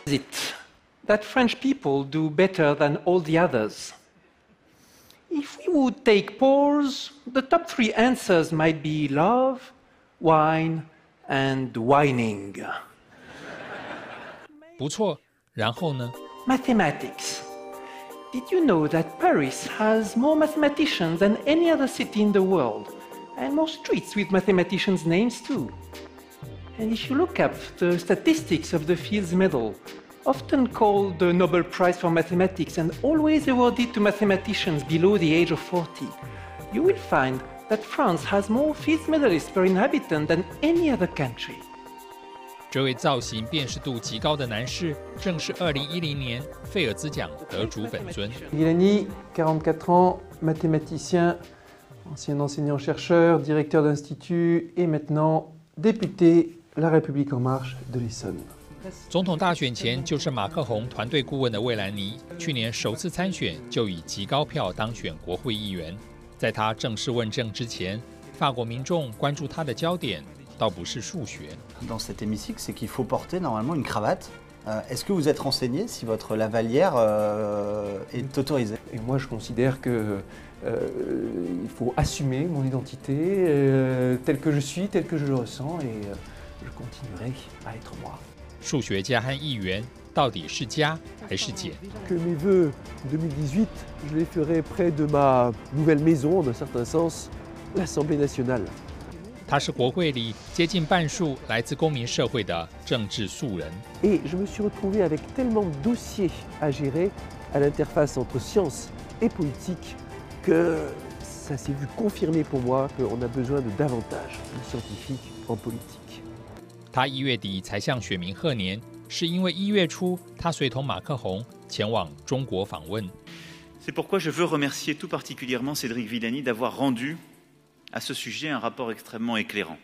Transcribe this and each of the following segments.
Is it that French people do better than all the others? If we would take polls, the top 3 answers might be love, wine, and whining. 不错，然后呢？ Mathematics. Did you know that Paris has more mathematicians than any other city in the world? And more streets with mathematicians' names too. And if you look up the statistics of the Fields Medal, often called the Nobel Prize for Mathematics and always awarded to mathematicians below the age of 40, you will find that France has more Fields medalists per inhabitant than any other country. 这位造型辨识度极高的男士，正是2010年费尔兹奖得主本尊。Villani, 44 ans, mathématicien, ancien enseignant-chercheur, directeur d'institut et maintenant député La République en Marche de l'Essonne. 总统大选前就是马克宏团队顾问的魏兰妮，去年首次参选就以极高票当选国会议员。在他正式问政之前，法国民众关注他的焦点倒不是数学。Dans cet hémicycle, c'est qu'il faut porter normalement une cravate. Est-ce que vous êtes renseigné si votre lavalière est autorisée? Et moi, je considère que il faut assumer mon identité telle que je suis, telle que je le ressens, et je continuerai à être moi. 数学家和议员到底是加还是减？ Que mes vœux 2018, je les ferai près de ma nouvelle maison, d'un certain sens, l'Assemblée nationale. 他是国会里接近半数来自公民社会的政治素人。 Et je me suis retrouvé avec tellement de dossiers à gérer à l'interface entre science et politique que ça s'est vu confirmer pour moi qu'on a besoin de davantage de scientifiques en politique. 他1月底才向选民贺年，是因为1月初他随同马克宏前往中国访问。 C'est pourquoi je veux remercier tout particulièrement Cédric Villani d'avoir rendu à ce sujet un rapport extrêmement éclairant.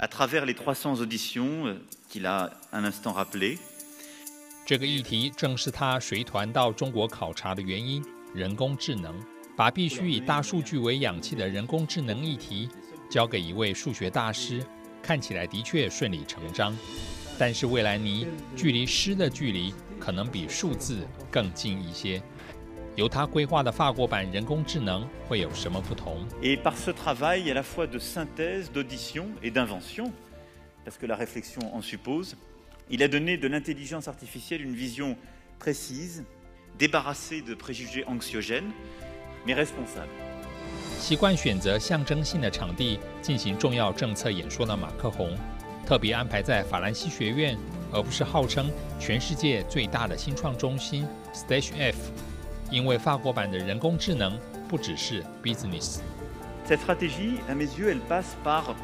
À travers les 300 auditions qu'il a un instant rappelées, 这个议题正是他随团到中国考察的原因——人工智能。把必须以大数据为氧气的人工智能议题交给一位数学大师，看起来的确顺理成章。但是魏兰妮距离诗的距离可能比数字更近一些。由他规划的法国版人工智能会有什么不同？ Et par ce travail à la fois de synthèse, d'audition et d'invention, parce que la réflexion en suppose, il a donné de l'intelligence artificielle une vision précise, débarrassée de préjugés anxiogènes, mais responsable. 习惯选择象征性的场地进行重要政策演说的马克宏，特别安排在法兰西学院，而不是号称全世界最大的新创中心 Stage F。 因为法国版的人工智能不只是 business。 Cette stratégie, à mes yeux, elle passe par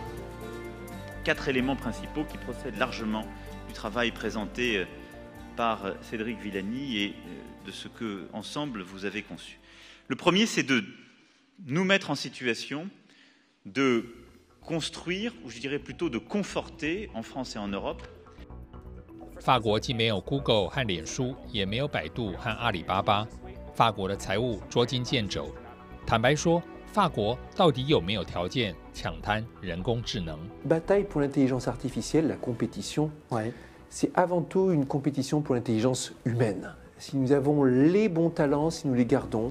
4 éléments principaux qui procèdent largement du travail présenté par Cédric Villani et de ce que, ensemble, vous avez conçu. Le premier, c'est de nous mettre en situation de construire, ou je dirais plutôt de conforter, en France et en Europe. 法国既没有 Google 和脸书，也没有百度和阿里巴巴。 法国的财务捉襟见肘，坦白说，法国到底有没有条件抢滩人工智能 Bataille pour l'intelligence artificielle, la compétition, c'est avant tout une compétition pour l'intelligence humaine. Si nous avons les bons talents, si nous les gardons.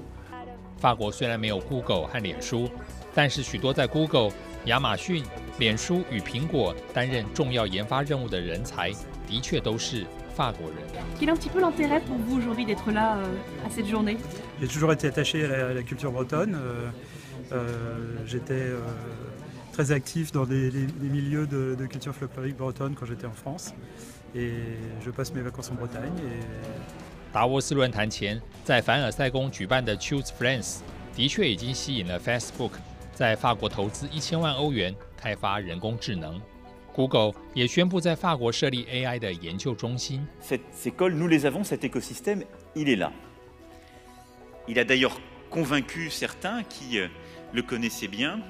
法国虽然没有 Google 和脸书，但是许多在 Google、亚马逊、脸书与苹果担任重要研发任务的人才，的确都是 法国人。 Quel est un petit peu l'intérêt pour vous aujourd'hui d'être là à cette journée? J'ai toujours été attaché à la culture bretonne. J'étais très actif dans les milieux de culture folklorique bretonne quand j'étais en France. Et je passe mes vacances en Bretagne. 达沃斯论坛前，在凡尔赛宫举办的 Choose France 的确已经吸引了 Facebook 在法国投资1000万欧元开发人工智能。 Google 也宣布在法国设立 AI 的研究中心。 Cette école, nous les avons, cet écosystème, il est là. Il a d'ailleurs convaincu certains qui le connaissaient bien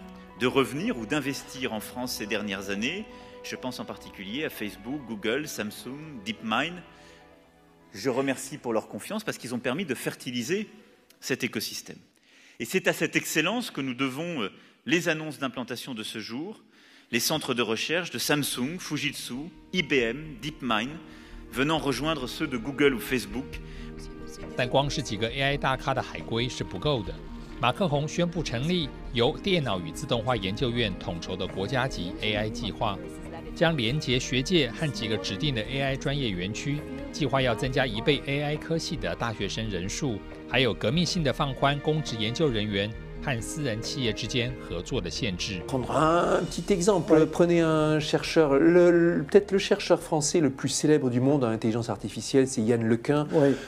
de revenir ou d'investir en France ces dernières années. Je pense en particulier à Facebook, Google, Samsung, DeepMind. Je remercie pour leur confiance parce qu'ils ont permis de fertiliser cet écosystème. Et c'est à cette excellence que nous devons les annonces d'implantation de ce jour, les centres de recherche de Samsung, Fujitsu, IBM, DeepMind, venant rejoindre ceux de Google ou Facebook. 但光是几个 AI 大咖的海归是不够的。马克宏宣布成立由电脑与自动化研究院统筹的国家级 AI 计划，将连结学界和几个指定的 AI 专业园区。计划要增加1倍 AI 科系的大学生人数，还有革命性的放宽公职研究人员和私人企业之间合作的限制。Prendre un petit exemple, prenez un chercheur, peut-être le chercheur français le plus célèbre du monde en intelligence artificielle, c'est Yann LeCun,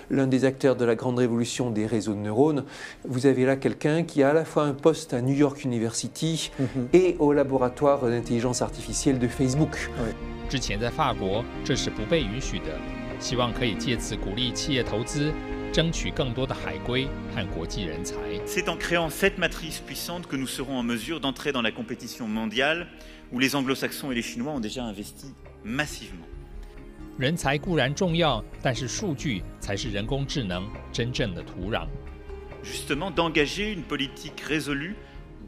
l'un des acteurs de la grande révolution des réseaux de neurones. Vous avez là quelqu'un qui a à la fois un poste à New York University et au laboratoire d'intelligence artificielle de Facebook. 之前在法国这是不被允许的，希望可以借此鼓励企业投资，争取更多的海归和国际人才。C'est en créant cette matrice puissante que nous serons en mesure d'entrer dans la compétition mondiale où les anglo-saxons et les chinois ont déjà investi massivement. 人才固然重要，但是数据才是人工智能真正的土壤。Justement, d'engager une politique résolue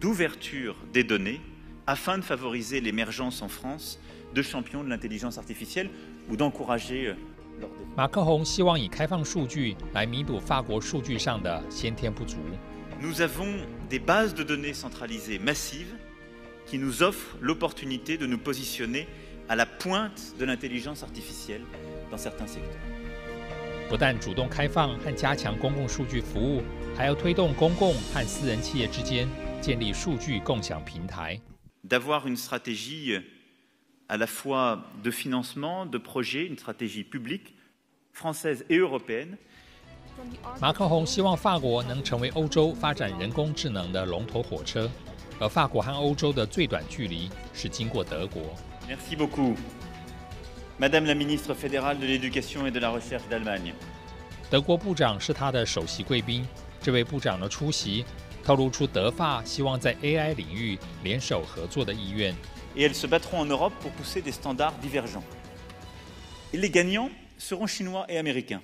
d'ouverture des données afin de favoriser l'émergence en France de champions de l'intelligence artificielle ou d'encourager leur développement. 马克宏希望以开放数据来弥补法国数据上的先天不足。Nous avons des bases de données centralisées massives qui nous offrent l'opportunité de nous positionner à la pointe de l'intelligence artificielle dans certains secteurs. 不但主动开放和加强公共数据服务，还要推动公共和私人企业之间建立数据共享平台。D'avoir une stratégie à la fois de financement, de projet, une stratégie publique, française et européenne. 马克宏希望法国能成为欧洲发展人工智能的龙头火车，而法国和欧洲的最短距离是经过德国。Merci beaucoup, Madame la ministre fédérale de l'Éducation et de la Recherche d'Allemagne. 德国部长是他的首席贵宾，这位部长的出席透露出德法希望在 AI 领域联手合作的意愿。Et elles se battront en Europe pour pousser des standards divergents. Et les gagnants seront chinois et américains.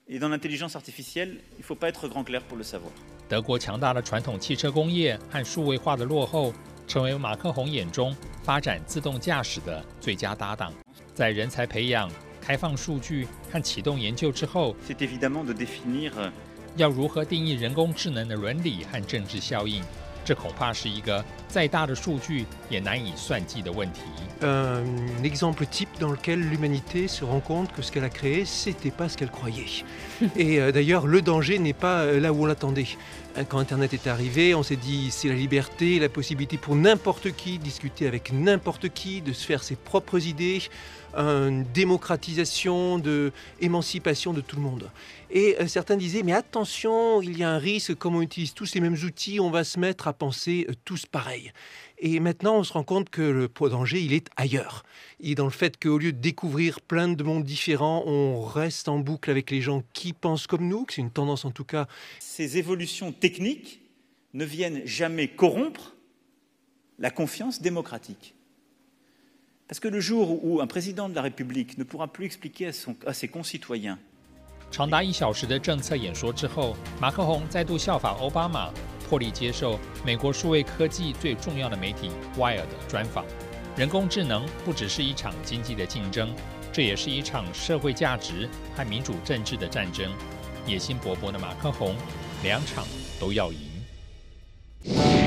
Et dans l'intelligence artificielle, il ne faut pas être grand clair pour le savoir. 德国强大的传统汽车工业和数位化的落后，成为马克宏眼中发展自动驾驶的最佳搭档。在人才培养、开放数据和启动研究之后， C'est évidemment de définir 要如何定义人工智能的伦理和政治效应，这恐怕是一个再大的数据也难以算计的问题。Un exemple type dans lequel l'humanité se rend compte que ce qu'elle a créé, c'était pas ce qu'elle croyait. Et d'ailleurs, le danger n'est pas là où on l'attendait. Quand Internet est arrivé, on s'est dit c'est la liberté, la possibilité pour n'importe qui de discuter avec n'importe qui, de se faire ses propres idées, une démocratisation, de émancipation de tout le monde. Et certains disaient mais attention, il y a un risque, comme on utilise tous les mêmes outils, on va se mettre à penser tous pareil. Et maintenant, on se rend compte que le danger, il est ailleurs. Il est dans le fait qu'au lieu de découvrir plein de mondes différents, on reste en boucle avec les gens qui pensent comme nous, que c'est une tendance en tout cas. Ces évolutions techniques ne viennent jamais corrompre la confiance démocratique. Parce que le jour où un président de la République ne pourra plus expliquer à ses concitoyens 长达1小时的政策演说之后，马克宏再度效法奥巴马，破例接受美国数位科技最重要的媒体《Wired》的专访。人工智能不只是一场经济的竞争，这也是一场社会价值和民主政治的战争。野心勃勃的马克宏，2场都要赢。